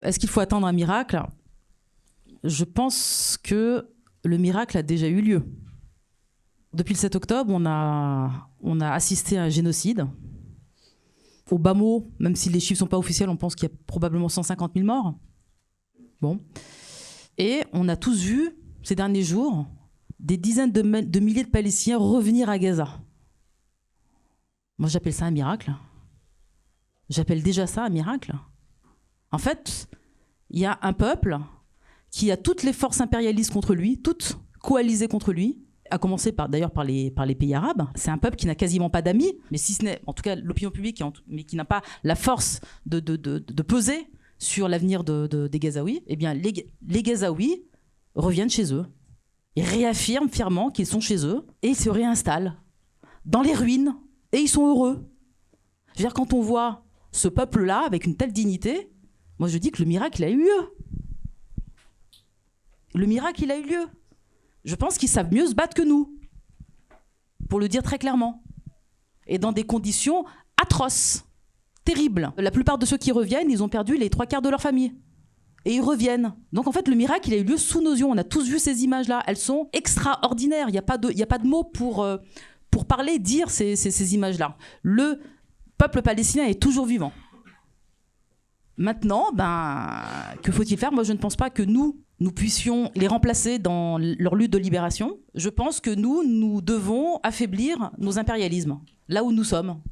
Est-ce qu'il faut attendre un miracle? Je pense que le miracle a déjà eu lieu. Depuis le 7 octobre, on a assisté à un génocide. Au bas mot, même si les chiffres ne sont pas officiels, on pense qu'il y a probablement 150 000 morts. Bon. Et on a tous vu, ces derniers jours, des dizaines de milliers de Palestiniens revenir à Gaza. Moi, j'appelle ça un miracle. J'appelle déjà ça un miracle. En fait, il y a un peuple qui a toutes les forces impérialistes contre lui, toutes coalisées contre lui, à commencer d'ailleurs par les pays arabes. C'est un peuple qui n'a quasiment pas d'amis, mais si ce n'est, en tout cas, l'opinion publique, mais qui n'a pas la force de peser sur l'avenir des Gazaouis. Eh bien, les Gazaouis reviennent chez eux. Ils réaffirment fièrement qu'ils sont chez eux et ils se réinstallent dans les ruines et ils sont heureux. Je veux dire, quand on voit ce peuple-là avec une telle dignité, moi je dis que le miracle a eu lieu. Le miracle, il a eu lieu. Je pense qu'ils savent mieux se battre que nous, pour le dire très clairement. Et dans des conditions atroces, terribles. La plupart de ceux qui reviennent, ils ont perdu les 3/4 de leur famille. Et ils reviennent. Donc en fait, le miracle, il a eu lieu sous nos yeux. On a tous vu ces images-là. Elles sont extraordinaires. Il n'y a pas de mots pour parler, dire ces images-là. Le peuple palestinien est toujours vivant. Maintenant, que faut-il faire? Moi, je ne pense pas que nous puissions les remplacer dans leur lutte de libération. Je pense que nous devons affaiblir nos impérialismes, là où nous sommes.